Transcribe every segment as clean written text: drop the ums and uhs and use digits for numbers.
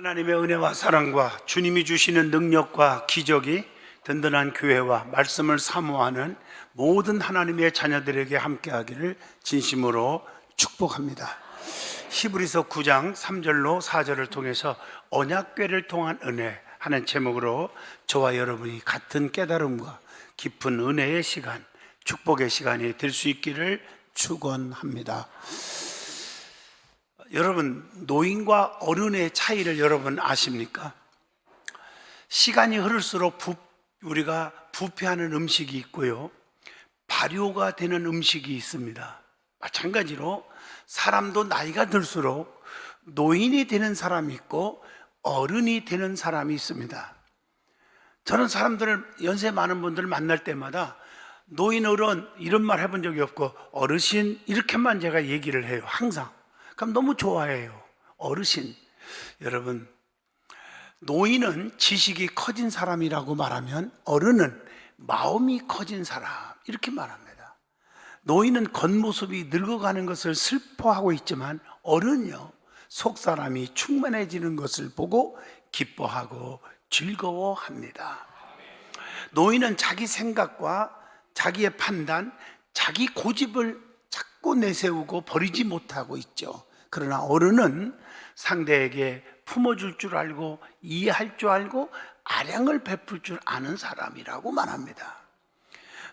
하나님의 은혜와 사랑과 주님이 주시는 능력과 기적이 든든한 교회와 말씀을 사모하는 모든 하나님의 자녀들에게 함께하기를 진심으로 축복합니다. 히브리서 9장 3절로 4절을 통해서 언약궤를 통한 은혜 하는 제목으로 저와 여러분이 같은 깨달음과 깊은 은혜의 시간, 축복의 시간이 될 수 있기를 축원합니다. 여러분, 노인과 어른의 차이를 여러분 아십니까? 시간이 흐를수록 우리가 부패하는 음식이 있고요, 발효가 되는 음식이 있습니다. 마찬가지로 사람도 나이가 들수록 노인이 되는 사람이 있고 어른이 되는 사람이 있습니다. 저는 사람들을, 연세 많은 분들을 만날 때마다 노인, 어른 이런 말 해본 적이 없고 어르신 이렇게만 제가 얘기를 해요. 항상. 그럼 너무 좋아해요. 어르신. 여러분, 노인은 지식이 커진 사람이라고 말하면 어른은 마음이 커진 사람, 이렇게 말합니다. 노인은 겉모습이 늙어가는 것을 슬퍼하고 있지만 어른은요, 속사람이 충만해지는 것을 보고 기뻐하고 즐거워합니다. 노인은 자기 생각과 자기의 판단, 자기 고집을 자꾸 내세우고 버리지 못하고 있죠. 그러나 어른은 상대에게 품어줄 줄 알고 이해할 줄 알고 아량을 베풀 줄 아는 사람이라고 말합니다.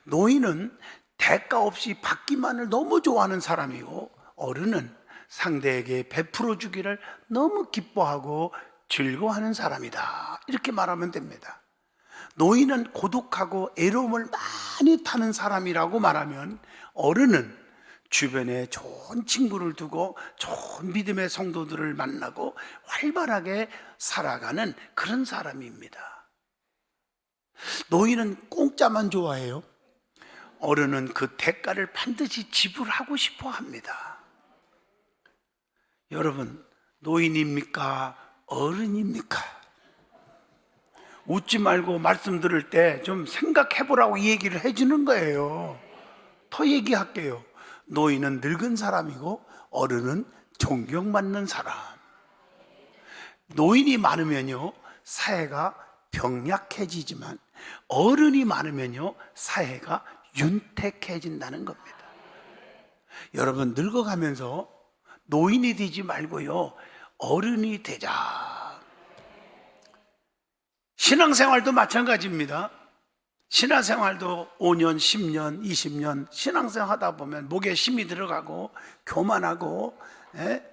노인은 대가 없이 받기만을 너무 좋아하는 사람이고 어른은 상대에게 베풀어 주기를 너무 기뻐하고 즐거워하는 사람이다, 이렇게 말하면 됩니다. 노인은 고독하고 애로움을 많이 타는 사람이라고 말하면 어른은 주변에 좋은 친구를 두고 좋은 믿음의 성도들을 만나고 활발하게 살아가는 그런 사람입니다. 노인은 공짜만 좋아해요. 어른은 그 대가를 반드시 지불하고 싶어 합니다. 여러분, 노인입니까? 어른입니까? 웃지 말고 말씀 들을 때 좀 생각해 보라고 이 얘기를 해주는 거예요. 더 얘기할게요. 노인은 늙은 사람이고 어른은 존경받는 사람. 노인이 많으면요, 사회가 병약해지지만 어른이 많으면요, 사회가 윤택해진다는 겁니다. 여러분, 늙어가면서 노인이 되지 말고요, 어른이 되자. 신앙생활도 마찬가지입니다. 신앙생활도 5년, 10년, 20년 신앙생활 하다 보면 목에 힘이 들어가고 교만하고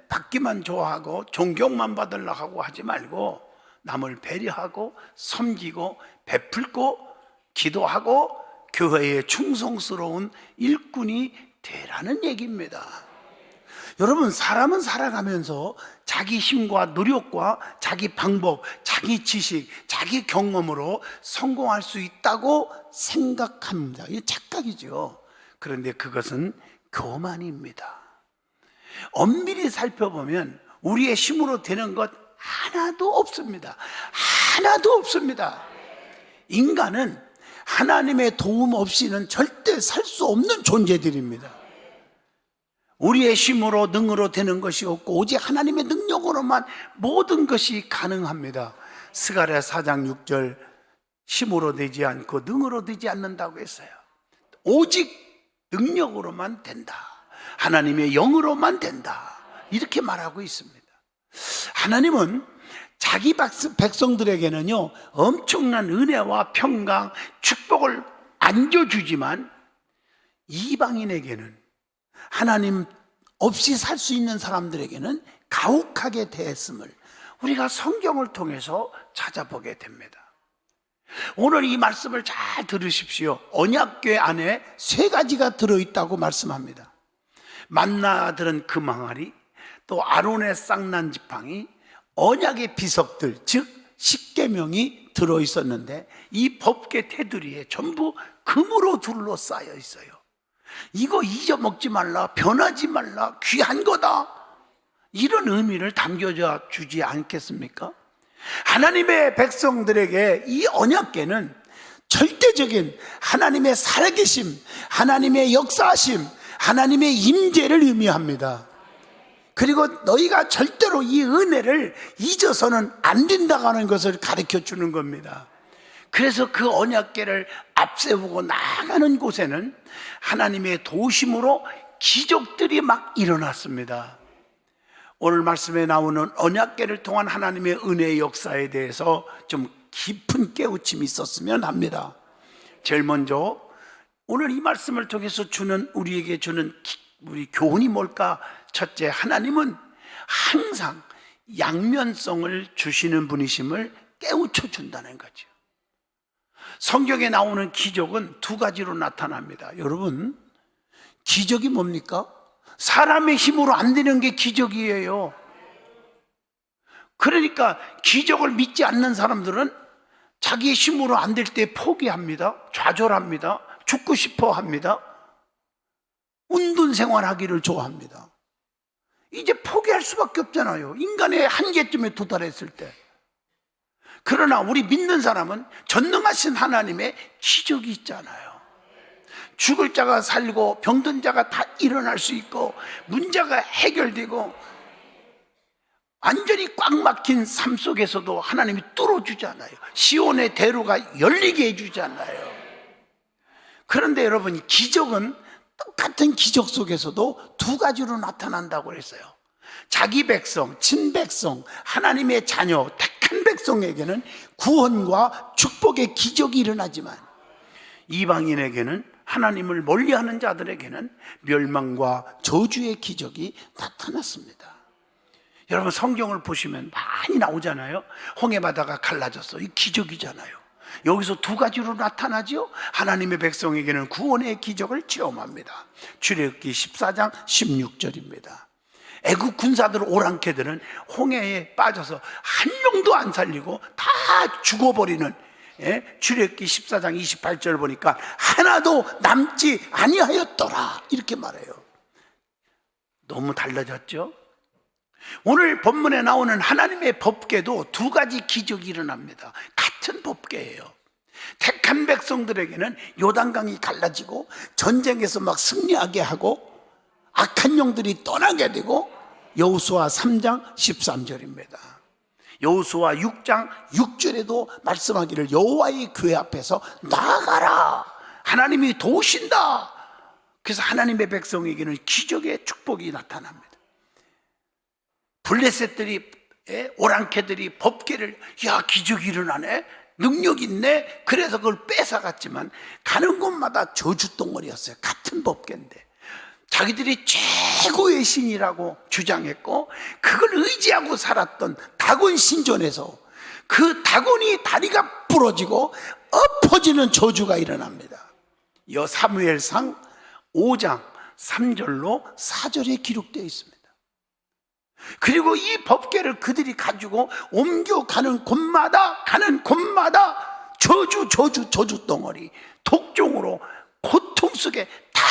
받기만 좋아하고 존경만 받으려고 하고 하지 말고 남을 배려하고 섬기고 베풀고 기도하고 교회에 충성스러운 일꾼이 되라는 얘기입니다. 여러분, 사람은 살아가면서 자기 힘과 노력과 자기 방법, 자기 지식, 자기 경험으로 성공할 수 있다고 생각합니다. 이게 착각이죠. 그런데 그것은 교만입니다. 엄밀히 살펴보면 우리의 힘으로 되는 것 하나도 없습니다. 하나도 없습니다. 인간은 하나님의 도움 없이는 절대 살 수 없는 존재들입니다. 우리의 힘으로 능으로 되는 것이 없고 오직 하나님의 능력으로만 모든 것이 가능합니다. 스가랴 4장 6절, 힘으로 되지 않고 능으로 되지 않는다고 했어요. 오직 능력으로만 된다, 하나님의 영으로만 된다, 이렇게 말하고 있습니다. 하나님은 자기 백성들에게는요, 엄청난 은혜와 평강, 축복을 안겨주지만 이방인에게는, 하나님 없이 살 수 있는 사람들에게는 가혹하게 대했음을 우리가 성경을 통해서 찾아보게 됩니다. 오늘 이 말씀을 잘 들으십시오. 언약궤 안에 3가지가 들어있다고 말씀합니다. 만나 들은 금항아리, 또 아론의 쌍난 지팡이, 언약의 비석들, 즉 십계명이 들어있었는데 이 법궤 테두리에 전부 금으로 둘러싸여 있어요. 이거 잊어먹지 말라, 변하지 말라, 귀한 거다, 이런 의미를 담겨주지 않겠습니까? 하나님의 백성들에게 이 언약궤는 절대적인 하나님의 살아계심, 하나님의 역사하심, 하나님의 임재를 의미합니다. 그리고 너희가 절대로 이 은혜를 잊어서는 안 된다고 하는 것을 가르쳐 주는 겁니다. 그래서 그 언약궤를 앞세우고 나가는 곳에는 하나님의 도우심으로 기적들이 막 일어났습니다. 오늘 말씀에 나오는 언약궤를 통한 하나님의 은혜의 역사에 대해서 좀 깊은 깨우침이 있었으면 합니다. 제일 먼저 오늘 이 말씀을 통해서 우리에게 주는 우리 교훈이 뭘까? 첫째, 하나님은 항상 양면성을 주시는 분이심을 깨우쳐 준다는 거죠. 성경에 나오는 기적은 두 가지로 나타납니다. 여러분, 기적이 뭡니까? 사람의 힘으로 안 되는 게 기적이에요. 그러니까 기적을 믿지 않는 사람들은 자기의 힘으로 안 될 때 포기합니다. 좌절합니다. 죽고 싶어 합니다. 운동 생활하기를 좋아합니다. 이제 포기할 수밖에 없잖아요. 인간의 한계점에 도달했을 때. 그러나 우리 믿는 사람은 전능하신 하나님의 기적이 있잖아요. 죽을 자가 살고 병든 자가 다 일어날 수 있고 문제가 해결되고 완전히 꽉 막힌 삶 속에서도 하나님이 뚫어주잖아요. 시온의 대로가 열리게 해주잖아요. 그런데 여러분, 기적은 똑같은 기적 속에서도 두 가지로 나타난다고 했어요. 자기 백성, 친백성, 하나님의 자녀, 택한 백성에게는 구원과 축복의 기적이 일어나지만 이방인에게는, 하나님을 멀리하는 자들에게는 멸망과 저주의 기적이 나타났습니다. 여러분, 성경을 보시면 많이 나오잖아요. 홍해바다가 갈라졌어. 이 기적이잖아요. 여기서 두 가지로 나타나죠. 하나님의 백성에게는 구원의 기적을 체험합니다. 출애굽기 14장 16절입니다. 애국 군사들, 오랑캐들은 홍해에 빠져서 한 명도 안 살리고 다 죽어버리는, 출애굽기 14장 28절 보니까 하나도 남지 아니하였더라 이렇게 말해요. 너무 달라졌죠. 오늘 본문에 나오는 하나님의 법궤도 두 가지 기적이 일어납니다. 같은 법궤예요. 택한 백성들에게는 요단강이 갈라지고 전쟁에서 막 승리하게 하고 악한 영들이 떠나게 되고, 여호수아 3장 13절입니다. 여호수아 6장 6절에도 말씀하기를 여호와의 교회 앞에서 나아가라, 하나님이 도우신다. 그래서 하나님의 백성에게는 기적의 축복이 나타납니다. 블레셋들이, 오랑캐들이 법궤를, 야, 기적이 일어나네, 능력 있네, 그래서 그걸 뺏어갔지만 가는 곳마다 저주덩어리였어요. 같은 법궤인데 자기들이 최고의 신이라고 주장했고 그걸 의지하고 살았던 다곤 신전에서 그 다곤이 다리가 부러지고 엎어지는 저주가 일어납니다. 사무엘상 5장 3절로 4절에 기록되어 있습니다. 그리고 이 법궤를 그들이 가지고 옮겨가는 곳마다 저주 덩어리, 독종으로 고통 속에 다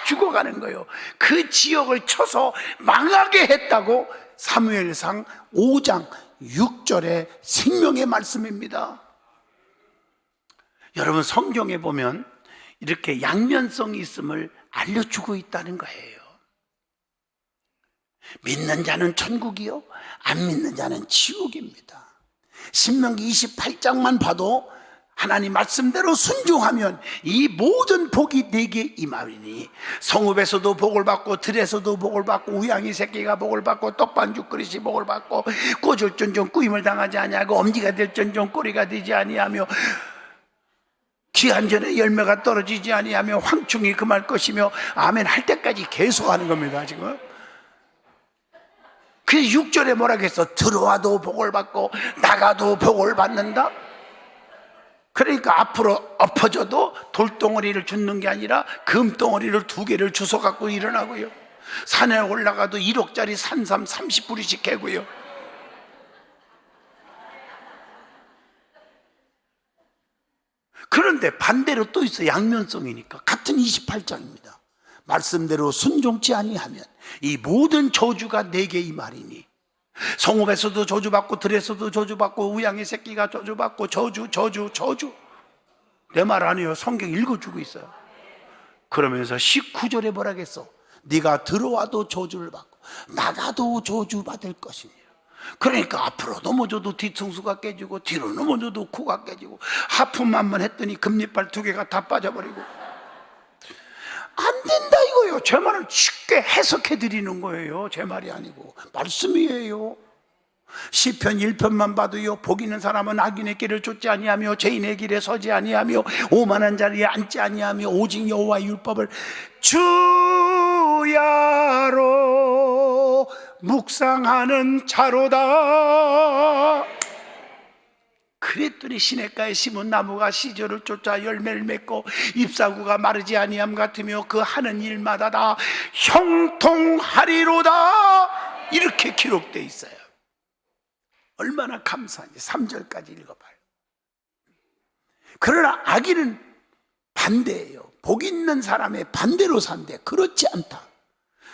죽어가는 거예요. 그 지역을 쳐서 망하게 했다고 사무엘상 5장 6절의 생명의 말씀입니다. 여러분, 성경에 보면 이렇게 양면성이 있음을 알려주고 있다는 거예요. 믿는 자는 천국이요, 안 믿는 자는 지옥입니다. 신명기 28장만 봐도 하나님 말씀대로 순종하면 이 모든 복이 내게 임하리니 성읍에서도 복을 받고 들에서도 복을 받고 우양이 새끼가 복을 받고 떡반죽 그릇이 복을 받고 꽂을전정 꾸임을 당하지 아니하고 엄지가 될전정 꼬리가 되지 아니하며 귀한 전에 열매가 떨어지지 아니하며 황충이 금할 것이며, 아멘 할 때까지 계속하는 겁니다. 지금 그 6절에 뭐라고 했어? 들어와도 복을 받고 나가도 복을 받는다. 그러니까 앞으로 엎어져도 돌덩어리를 줍는 게 아니라 금덩어리를 2개를 주워 갖고 일어나고요. 산에 올라가도 1억짜리 산삼 30뿌리씩 캐고요. 그런데 반대로 또 있어. 양면성이니까 같은 28장입니다. 말씀대로 순종치 아니하면 이 모든 저주가 내게 임하리니 성읍에서도 저주받고 들에서도 저주받고 우양의 새끼가 저주받고 저주. 내 말 아니에요. 성경 읽어주고 있어요. 그러면서 19절에 뭐라겠어? 네가 들어와도 저주를 받고 나가도 저주받을 것이니. 그러니까 앞으로 넘어져도 뒤통수가 깨지고 뒤로 넘어져도 코가 깨지고 하품 한번 했더니 금리빨 2개가 다 빠져버리고. 안 된다 이거예요. 제 말을 쉽게 해석해 드리는 거예요. 제 말이 아니고 말씀이에요. 시편 1편만 봐도요, 복 있는 사람은 악인의 길을 쫓지 아니하며 죄인의 길에 서지 아니하며 오만한 자리에 앉지 아니하며 오직 여호와의 율법을 주야로 묵상하는 자로다. 그랬더니 시냇가에 심은 나무가 시절을 쫓아 열매를 맺고 잎사구가 마르지 아니함 같으며 그 하는 일마다 다 형통하리로다. 이렇게 기록되어 있어요. 얼마나 감사한지. 3절까지 읽어봐요. 그러나 악인은 반대예요. 복 있는 사람의 반대로 산대. 그렇지 않다.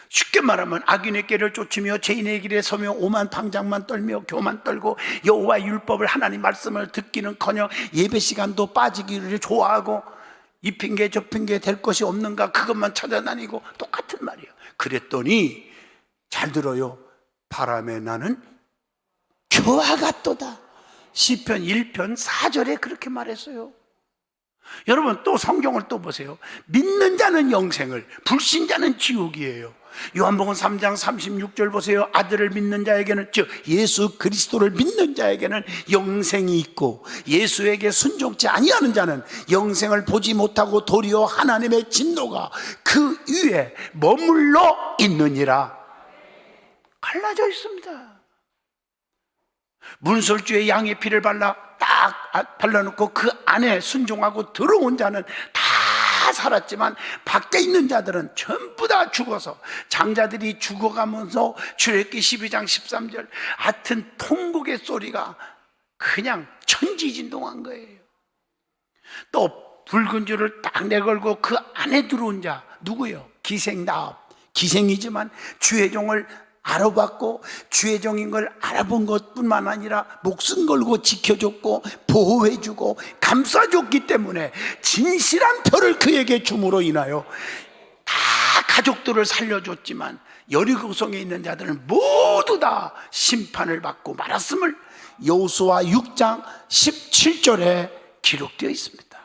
쉽게 말하면 악인의 길을 쫓으며 죄인의 길에 서며 오만 방장만 떨며 교만 떨고 여호와의 율법을 하나님 말씀을 듣기는커녕 예배 시간도 빠지기를 좋아하고 이 핑계 저 핑계 될 것이 없는가 그것만 찾아다니고. 똑같은 말이에요. 그랬더니 잘 들어요. 바람에 나는 겨와 같도다. 시편 1편 4절에 그렇게 말했어요. 여러분 또 성경을 또 보세요. 믿는 자는 영생을, 불신자는 지옥이에요. 요한복음 3장 36절 보세요. 아들을 믿는 자에게는, 즉 예수 그리스도를 믿는 자에게는 영생이 있고 예수에게 순종치 아니하는 자는 영생을 보지 못하고 도리어 하나님의 진노가 그 위에 머물러 있느니라. 갈라져 있습니다. 문설주에 양의 피를 딱 발라놓고 그 안에 순종하고 들어온 자는 다 살았지만 밖에 있는 자들은 전부 다 죽어서, 장자들이 죽어가면서 출애굽기 12장 13절 하여튼 통곡의 소리가 그냥 천지진동한 거예요. 또 붉은 줄을 딱 내걸고 그 안에 들어온 자 누구요? 기생나합. 기생이지만 주의 종을 알아봤고 주의 종인 걸 알아본 것뿐만 아니라 목숨 걸고 지켜줬고 보호해주고 감싸줬기 때문에 진실한 표를 그에게 줌으로 인하여 다 가족들을 살려줬지만 여리고성에 있는 자들은 모두 다 심판을 받고 말았음을 여호수아 6장 17절에 기록되어 있습니다.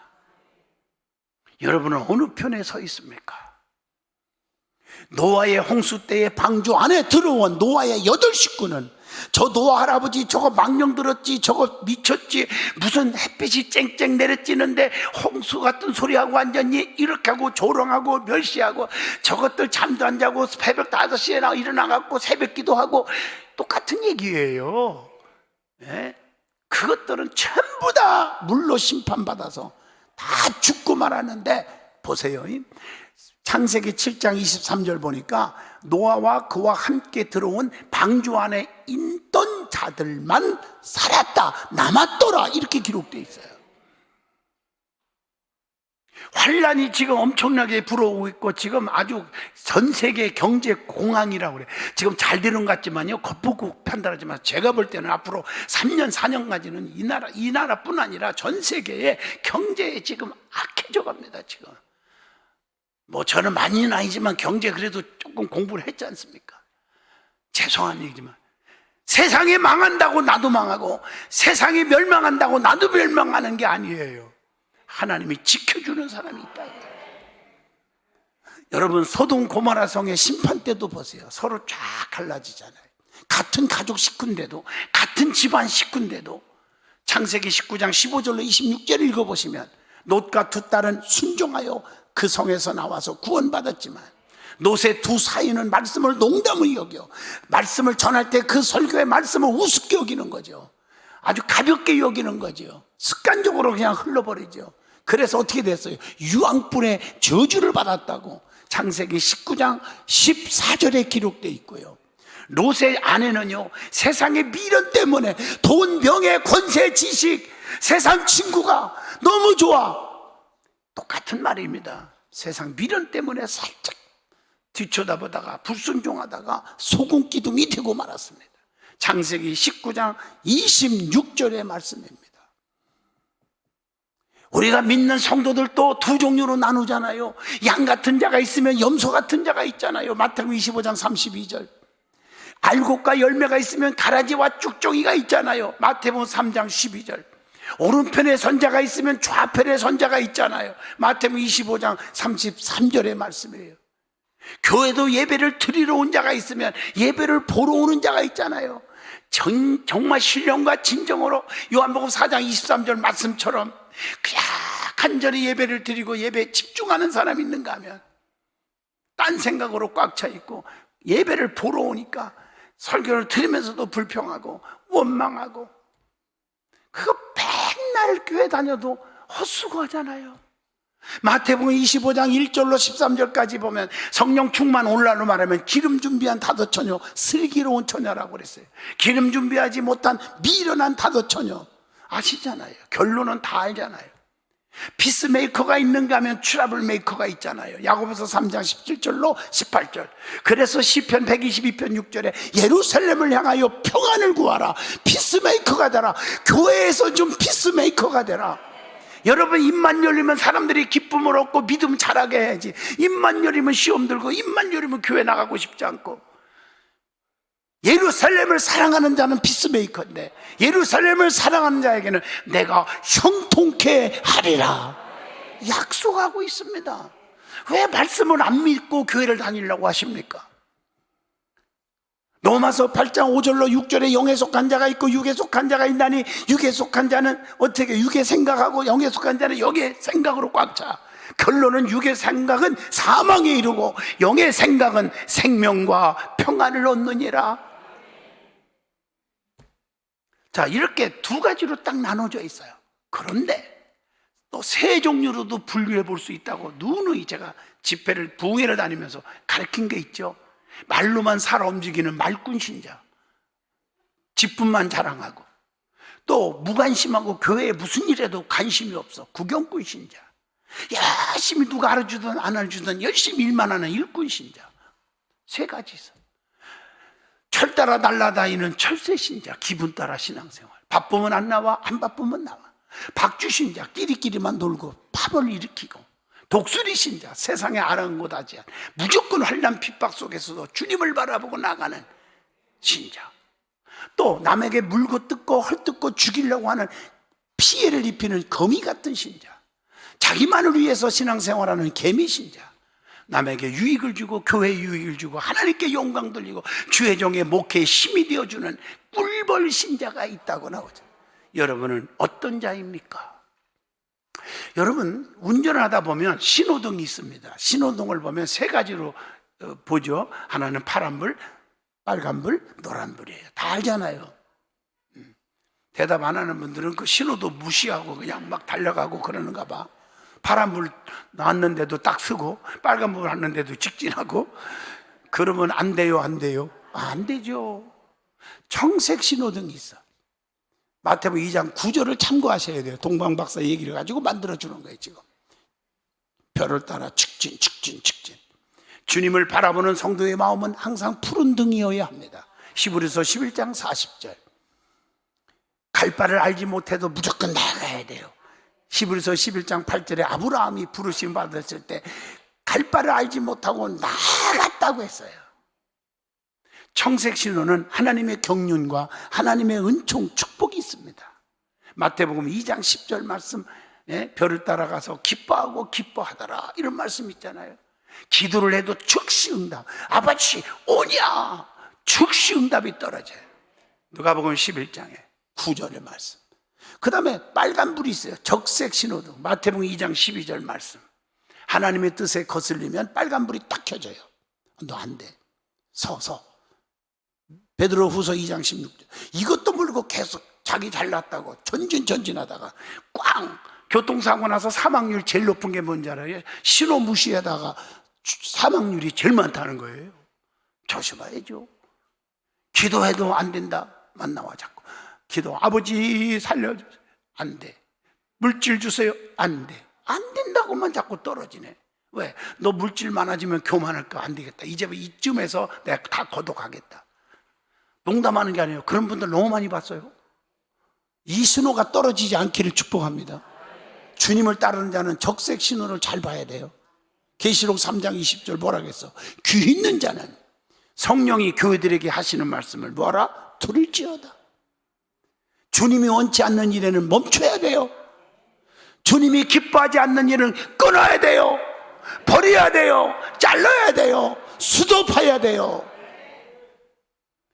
여러분은 어느 편에 서 있습니까? 노아의 홍수 때의 방주 안에 들어온 노아의 8식구는 저 노아 할아버지 저거 망령 들었지, 저거 미쳤지, 무슨 햇빛이 쨍쨍 내려찌는데 홍수 같은 소리하고 앉았니? 이렇게 하고 조롱하고 멸시하고 저것들 잠도 안 자고 새벽 5시에 일어나갖고 새벽 기도하고 똑같은 얘기예요. 네? 그것들은 전부 다 물로 심판받아서 다 죽고 말았는데 보세요. 창세기 7장 23절 보니까 노아와 그와 함께 들어온 방주 안에 있던 자들만 살았다, 남았더라, 이렇게 기록되어 있어요. 환란이 지금 엄청나게 불어오고 있고 지금 아주 전 세계 경제 공황이라고 그래. 지금 잘 되는 것 같지만요, 겉보고 판단하지만 제가 볼 때는 앞으로 3년 4년까지는 이 나라뿐 아니라 전 세계의 경제에 지금 악해져 갑니다. 지금 뭐 저는 많이는 아니지만 경제 그래도 조금 공부를 했지 않습니까? 죄송한 얘기지만 세상이 망한다고 나도 망하고 세상이 멸망한다고 나도 멸망하는 게 아니에요. 하나님이 지켜주는 사람이 있다. 여러분 소돔 고모라 성의 심판 때도 보세요. 서로 쫙 갈라지잖아요. 같은 가족 식구인데도, 같은 집안 식구인데도 창세기 19장 15절로 26절 읽어보시면 롯과 두 딸은 순종하여 그 성에서 나와서 구원받았지만 롯의 두 사위는 말씀을 농담을 여겨 말씀을 전할 때 그 설교의 말씀을 우습게 여기는 거죠. 아주 가볍게 여기는 거죠. 습관적으로 그냥 흘러버리죠. 그래서 어떻게 됐어요? 유황불의 저주를 받았다고 창세기 19장 14절에 기록되어 있고요. 롯의 아내는요, 세상의 미련 때문에 돈, 명예, 권세, 지식, 세상 친구가 너무 좋아. 똑같은 말입니다. 세상 미련 때문에 살짝 뒤쳐다보다가 불순종하다가 소금 기둥이 되고 말았습니다. 창세기 19장 26절의 말씀입니다. 우리가 믿는 성도들도 두 종류로 나누잖아요. 양 같은 자가 있으면 염소 같은 자가 있잖아요. 마태복음 25장 32절. 알곡과 열매가 있으면 가라지와 쭉종이가 있잖아요. 마태복음 3장 12절. 오른편에 선자가 있으면 좌편에 선자가 있잖아요. 마태복음 25장 33절의 말씀이에요. 교회도 예배를 드리러 온 자가 있으면 예배를 보러 오는 자가 있잖아요. 정말 신령과 진정으로 요한복음 4장 23절 말씀처럼 그냥 간절히 예배를 드리고 예배에 집중하는 사람이 있는가 하면 딴 생각으로 꽉 차 있고 예배를 보러 오니까 설교를 들으면서도 불평하고 원망하고 그거 맨날 교회 다녀도 헛수고하잖아요. 마태복음 25장 1절로 13절까지 보면 성령 충만 오늘날로 말하면 기름 준비한 다도처녀 슬기로운 처녀라고 그랬어요. 기름 준비하지 못한 미련한 다도처녀 아시잖아요. 결론은 다 알잖아요. 피스메이커가 있는가 하면 트러블 메이커가 있잖아요. 야고보서 3장 17절로 18절. 그래서 시편 122편 6절에 예루살렘을 향하여 평안을 구하라. 피스메이커가 되라. 교회에서 좀 피스메이커가 되라. 여러분, 입만 열리면 사람들이 기쁨을 얻고 믿음 자라게 해야지. 입만 열리면 시험 들고 입만 열리면 교회 나가고 싶지 않고. 예루살렘을 사랑하는 자는 피스메이커인데 예루살렘을 사랑하는 자에게는 내가 형통케 하리라 약속하고 있습니다. 왜 말씀을 안 믿고 교회를 다니려고 하십니까? 로마서 8장 5절로 6절에 영에 속한 자가 있고 육에 속한 자가 있나니 육에 속한 자는 어떻게 육의 생각하고 영에 속한 자는 영의 생각으로 꽉 차. 결론은 육의 생각은 사망에 이르고 영의 생각은 생명과 평안을 얻느니라. 자, 이렇게 두 가지로 딱 나눠져 있어요. 그런데 또 세 종류로도 분류해 볼 수 있다고 누누이 제가 집회를 부흥회를 다니면서 가르친 게 있죠. 말로만 살아 움직이는 말꾼 신자, 직분만 자랑하고 또 무관심하고 교회에 무슨 일에도 관심이 없어 구경꾼 신자, 열심히 누가 알아주든 안 알아주든 열심히 일만 하는 일꾼 신자. 세 가지 있어. 철 따라 날아다니는 철새 신자, 기분 따라 신앙생활. 바쁘면 안 나와, 안 바쁘면 나와. 박쥐 신자, 끼리끼리만 놀고 파벌 일으키고. 독수리 신자, 세상에 아랑곳하지 않은 무조건 환난 핍박 속에서도 주님을 바라보고 나가는 신자. 또 남에게 물고 뜯고 헐뜯고 죽이려고 하는 피해를 입히는 거미 같은 신자. 자기만을 위해서 신앙생활하는 개미 신자. 남에게 유익을 주고 교회에 유익을 주고 하나님께 영광 돌리고 주의 종의 목회에 힘이 되어주는 꿀벌 신자가 있다고 나오죠. 여러분은 어떤 자입니까? 여러분, 운전을 하다 보면 신호등이 있습니다. 신호등을 보면 세 가지로 보죠. 하나는 파란불, 빨간불, 노란불이에요. 다 알잖아요. 대답 안 하는 분들은 그 신호도 무시하고 그냥 막 달려가고 그러는가 봐. 파란불 나왔는데도 딱 서고 빨간불 왔는데도 직진하고. 그러면 안 돼요, 안 돼요? 안 되죠. 청색 신호등이 있어. 마태복음 2장 9절을 참고하셔야 돼요. 동방박사 얘기를 가지고 만들어주는 거예요. 지금 별을 따라 직진 직진 직진. 주님을 바라보는 성도의 마음은 항상 푸른 등이어야 합니다. 히브리서 11장 40절. 갈 바를 알지 못해도 무조건 나가야 돼요. 히브리서 11장 8절에 아브라함이 부르심 받았을 때 갈 바를 알지 못하고 나갔다고 했어요. 청색 신호는 하나님의 경륜과 하나님의 은총, 축복이 있습니다. 마태복음 2장 10절 말씀, 별을 따라가서 기뻐하고 기뻐하더라, 이런 말씀 있잖아요. 기도를 해도 즉시 응답. 아버지 오냐, 즉시 응답이 떨어져요. 누가복음 11장에 9절의 말씀. 그 다음에 빨간불이 있어요. 적색 신호등. 마태복음 2장 12절 말씀. 하나님의 뜻에 거슬리면 빨간불이 딱 켜져요. 너 안 돼, 서서. 베드로 후서 2장 16절. 이것도 모르고 계속 자기 잘났다고 전진하다가 꽝! 교통사고 나서 사망률 제일 높은 게 뭔지 알아요? 신호 무시하다가 사망률이 제일 많다는 거예요. 조심해야죠. 기도해도 안 된다만 나와 자꾸. 기도, 아버지 살려주세요. 안 돼. 물질 주세요. 안 돼. 안 된다고만 자꾸 떨어지네. 왜? 너 물질 많아지면 교만할 거 안 되겠다. 이제 이쯤에서 내가 다 거둬가겠다. 농담하는 게 아니에요. 그런 분들 너무 많이 봤어요. 이 신호가 떨어지지 않기를 축복합니다. 주님을 따르는 자는 적색 신호를 잘 봐야 돼요. 계시록 3장 20절 뭐라겠어? 귀 있는 자는 성령이 교회들에게 하시는 말씀을 뭐하라? 들을지어다. 주님이 원치 않는 일에는 멈춰야 돼요. 주님이 기뻐하지 않는 일은 끊어야 돼요. 버려야 돼요. 잘라야 돼요. 수도파야 돼요.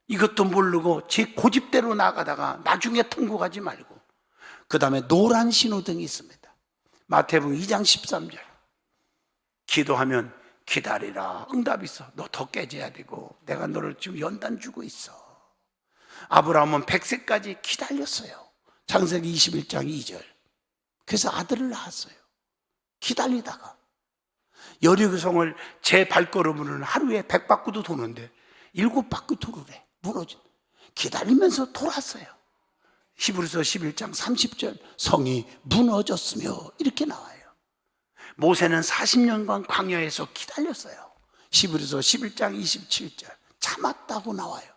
이것도 모르고 제 고집대로 나가다가 나중에 통곡하지 말고, 그 다음에 노란 신호등이 있습니다. 마태복음 2장 13절. 기도하면 기다리라, 응답이 있어. 너 더 깨져야 되고 내가 너를 지금 연단 주고 있어. 아브라함은 100세까지 기다렸어요. 창세기 21장 2절. 그래서 아들을 낳았어요. 기다리다가 여리고성을 제 발걸음으로는 하루에 100바퀴도 도는데 7바퀴 도르래. 무너진. 기다리면서 돌았어요. 히브리서 11장 30절. 성이 무너졌으며 이렇게 나와요. 모세는 40년간 광야에서 기다렸어요. 히브리서 11장 27절. 참았다고 나와요.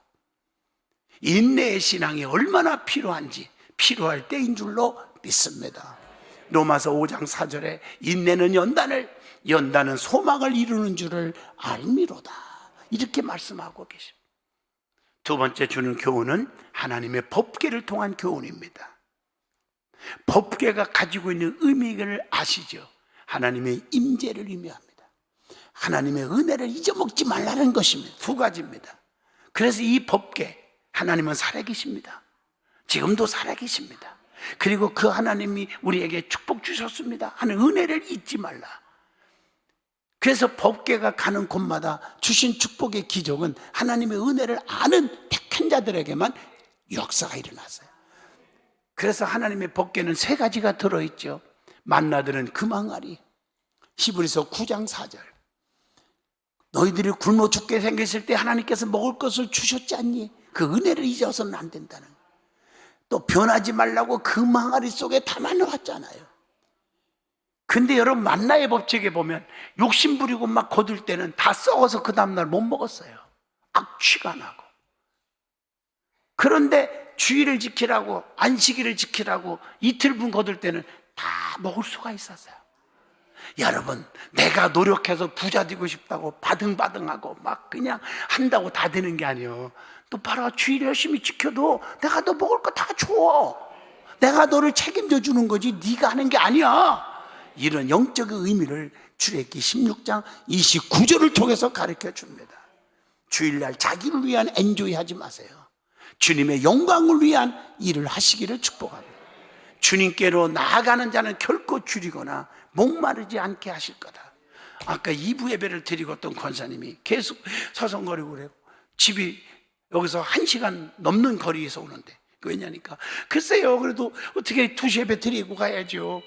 인내의 신앙이 얼마나 필요한지 필요할 때인 줄로 믿습니다. 로마서 5장 4절에 인내는 연단을, 연단은 소망을 이루는 줄을 알미로다, 이렇게 말씀하고 계십니다. 두 번째 주는 교훈은 하나님의 법궤를 통한 교훈입니다. 법궤가 가지고 있는 의미를 아시죠? 하나님의 임재를 의미합니다. 하나님의 은혜를 잊어먹지 말라는 것입니다. 두 가지입니다. 그래서 이 법궤, 하나님은 살아계십니다. 지금도 살아계십니다. 그리고 그 하나님이 우리에게 축복 주셨습니다 하는 은혜를 잊지 말라. 그래서 법궤가 가는 곳마다 주신 축복의 기적은 하나님의 은혜를 아는 택한 자들에게만 역사가 일어났어요. 그래서 하나님의 법궤는 세 가지가 들어있죠. 만나들은 금항아리. 히브리서 9장 4절. 너희들이 굶어 죽게 생겼을 때 하나님께서 먹을 것을 주셨지 않니? 그 은혜를 잊어서는 안 된다는 거예요. 또 변하지 말라고 금항아리 속에 담아놓았잖아요. 근데 여러분, 만나의 법칙에 보면 욕심 부리고 막 거둘 때는 다 썩어서 그 다음날 못 먹었어요. 악취가 나고. 그런데 주의를 지키라고, 안식일을 지키라고 이틀분 거둘 때는 다 먹을 수가 있었어요. 여러분, 내가 노력해서 부자 되고 싶다고 바등바등하고 막 그냥 한다고 다 되는 게 아니에요. 또 봐라, 주의를 열심히 지켜도 내가 너 먹을 거 다 줘. 내가 너를 책임져 주는 거지 네가 하는 게 아니야. 이런 영적인 의미를 출애굽기 16장 29절을 통해서 가르쳐 줍니다. 주일날 자기를 위한 엔조이 하지 마세요. 주님의 영광을 위한 일을 하시기를 축복합니다. 주님께로 나아가는 자는 결코 줄이거나 목마르지 않게 하실 거다. 아까 2부 예배를 드리고 어떤 권사님이 계속 서성거리고 그래요. 집이 여기서 1시간 넘는 거리에서 오는데, 왜냐니까 글쎄요, 그래도 어떻게 2시 예배 드리고 가야죠.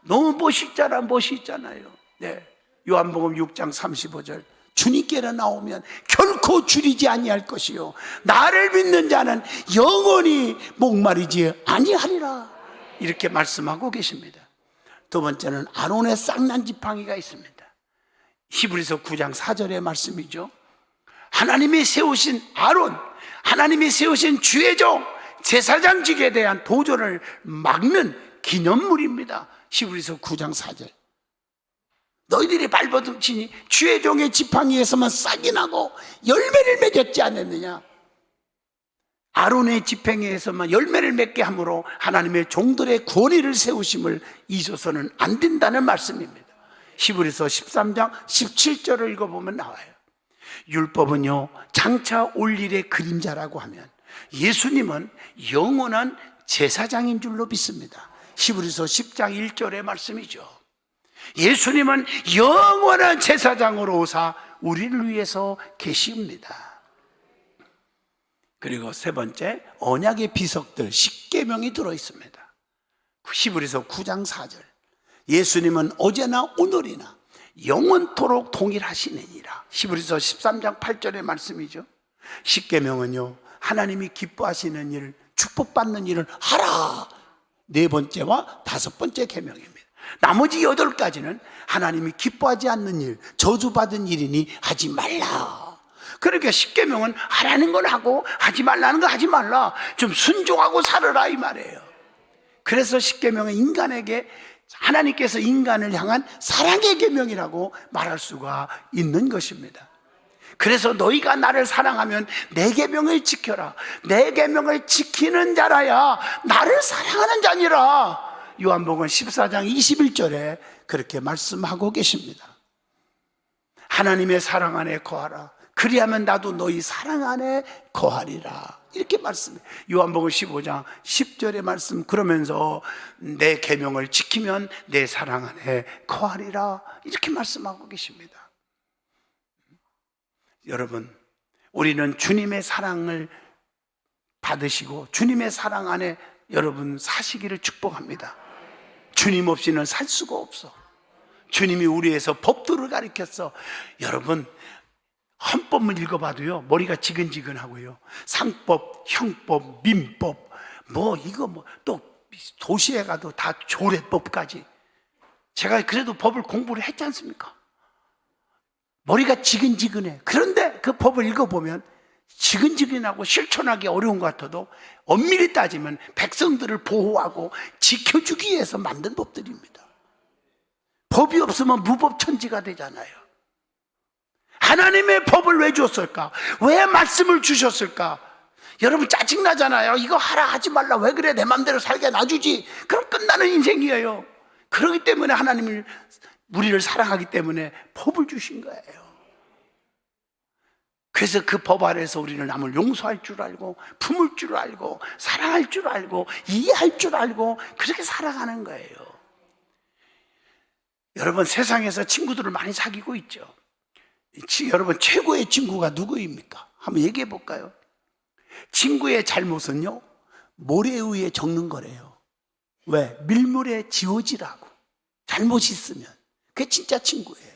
너무 멋있잖아요. 네. 요한복음 6장 35절. 주님께로 나오면 결코 줄이지 아니할 것이요 나를 믿는 자는 영원히 목마르지 아니하리라, 이렇게 말씀하고 계십니다. 두 번째는 아론의 쌍난 지팡이가 있습니다. 히브리서 9장 4절의 말씀이죠. 하나님이 세우신 아론, 하나님이 세우신 주의 종 제사장직에 대한 도전을 막는 기념물입니다. 히브리서 9장 4절. 너희들이 발버둥치니 주의 종의 지팡이에서만 싹이 나고 열매를 맺었지 않았느냐. 아론의 지팡이에서만 열매를 맺게 함으로 하나님의 종들의 권위를 세우심을 잊어서는 안 된다는 말씀입니다. 히브리서 13장 17절을 읽어보면 나와요. 율법은요, 장차 올 일의 그림자라고 하면 예수님은 영원한 제사장인 줄로 믿습니다. 히브리서 10장 1절의 말씀이죠. 예수님은 영원한 제사장으로 오사 우리를 위해서 계십니다. 그리고 세 번째, 언약의 비석들 십계명이 들어있습니다. 히브리서 9장 4절. 예수님은 어제나 오늘이나 영원토록 동일하시느니라. 히브리서 13장 8절의 말씀이죠. 십계명은요, 하나님이 기뻐하시는 일, 축복받는 일을 하라, 네 번째와 다섯 번째 계명입니다. 나머지 8가지는 하나님이 기뻐하지 않는 일, 저주받은 일이니 하지 말라. 그러니까 십계명은 하라는 건 하고 하지 말라는 거 하지 말라. 좀 순종하고 살아라, 이 말이에요. 그래서 십계명은 인간에게 하나님께서 인간을 향한 사랑의 계명이라고 말할 수가 있는 것입니다. 그래서 너희가 나를 사랑하면 내 계명을 지켜라. 내 계명을 지키는 자라야 나를 사랑하는 자니라. 요한복음 14장 21절에 그렇게 말씀하고 계십니다. 하나님의 사랑 안에 거하라. 그리하면 나도 너희 사랑 안에 거하리라. 이렇게 말씀해요. 요한복음 15장 10절의 말씀. 그러면서 내 계명을 지키면 내 사랑 안에 거하리라. 이렇게 말씀하고 계십니다. 여러분, 우리는 주님의 사랑을 받으시고 주님의 사랑 안에 여러분 사시기를 축복합니다. 주님 없이는 살 수가 없어. 주님이 우리에서 법도를 가르쳤어. 여러분, 헌법을 읽어봐도요 머리가 지근지근하고요, 상법, 형법, 민법, 또 도시에 가도 다 조례법까지. 제가 그래도 법을 공부를 했지 않습니까? 머리가 지근지근해. 그런데 그 법을 읽어보면 지근지근하고 실천하기 어려운 것 같아도 엄밀히 따지면 백성들을 보호하고 지켜주기 위해서 만든 법들입니다. 법이 없으면 무법천지가 되잖아요. 하나님의 법을 왜 줬을까? 왜 말씀을 주셨을까? 여러분 짜증나잖아요. 이거 하라 하지 말라. 왜 그래? 내 맘대로 살게 놔주지. 그럼 끝나는 인생이에요. 그렇기 때문에 하나님을, 우리를 사랑하기 때문에 법을 주신 거예요. 그래서 그 법 아래에서 우리는 남을 용서할 줄 알고, 품을 줄 알고, 사랑할 줄 알고, 이해할 줄 알고, 그렇게 살아가는 거예요. 여러분, 세상에서 친구들을 많이 사귀고 있죠. 여러분, 최고의 친구가 누구입니까? 한번 얘기해 볼까요? 친구의 잘못은요 모래 위에 적는 거래요. 왜? 밀물에 지워지라고. 잘못이 있으면 그게 진짜 친구예요.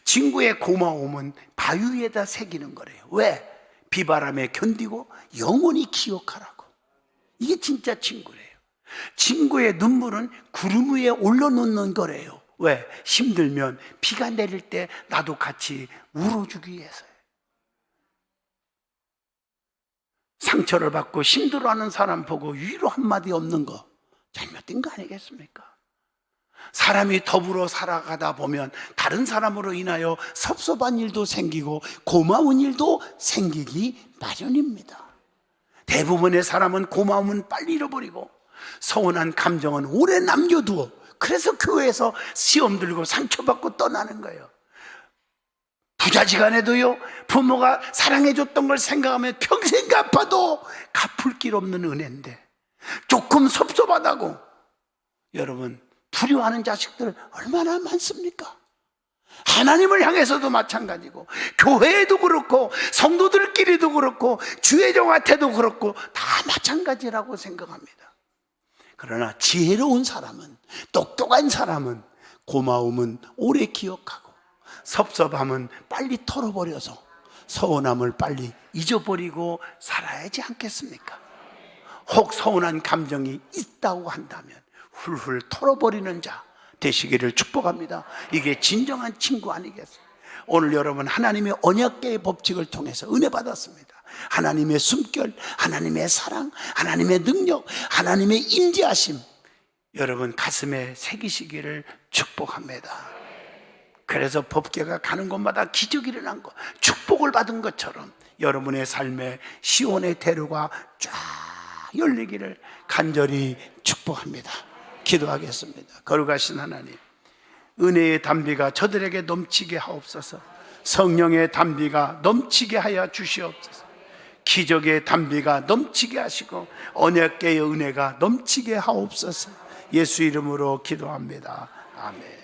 친구의 고마움은 바위 위에다 새기는 거래요. 왜? 비바람에 견디고 영원히 기억하라고. 이게 진짜 친구래요. 친구의 눈물은 구름 위에 올려놓는 거래요. 왜? 힘들면 비가 내릴 때 나도 같이 울어주기 위해서요. 상처를 받고 힘들어하는 사람 보고 위로 한마디 없는 거 잘못된 거 아니겠습니까? 사람이 더불어 살아가다 보면 다른 사람으로 인하여 섭섭한 일도 생기고 고마운 일도 생기기 마련입니다. 대부분의 사람은 고마움은 빨리 잃어버리고 서운한 감정은 오래 남겨두어 그래서 교회에서 시험 들고 상처받고 떠나는 거예요. 부자지간에도요 부모가 사랑해줬던 걸 생각하면 평생 갚아도 갚을 길 없는 은혜인데 조금 섭섭하다고 여러분 두려워하는 자식들 얼마나 많습니까? 하나님을 향해서도 마찬가지고 교회에도 그렇고 성도들끼리도 그렇고 주의 종한테도 그렇고 다 마찬가지라고 생각합니다. 그러나 지혜로운 사람은, 똑똑한 사람은 고마움은 오래 기억하고 섭섭함은 빨리 털어버려서 서운함을 빨리 잊어버리고 살아야지 않겠습니까? 혹 서운한 감정이 있다고 한다면 훌훌 털어버리는 자 되시기를 축복합니다. 이게 진정한 친구 아니겠어요? 오늘 여러분 하나님의 언약궤의 법칙을 통해서 은혜 받았습니다. 하나님의 숨결, 하나님의 사랑, 하나님의 능력, 하나님의 임재하심 여러분 가슴에 새기시기를 축복합니다. 그래서 법궤가 가는 곳마다 기적이 일어난 것, 축복을 받은 것처럼 여러분의 삶에 시온의 대로가 쫙 열리기를 간절히 축복합니다. 기도하겠습니다. 거룩하신 하나님, 은혜의 담비가 저들에게 넘치게 하옵소서. 성령의 담비가 넘치게 하여 주시옵소서. 기적의 담비가 넘치게 하시고 언약궤의 은혜가 넘치게 하옵소서. 예수 이름으로 기도합니다. 아멘.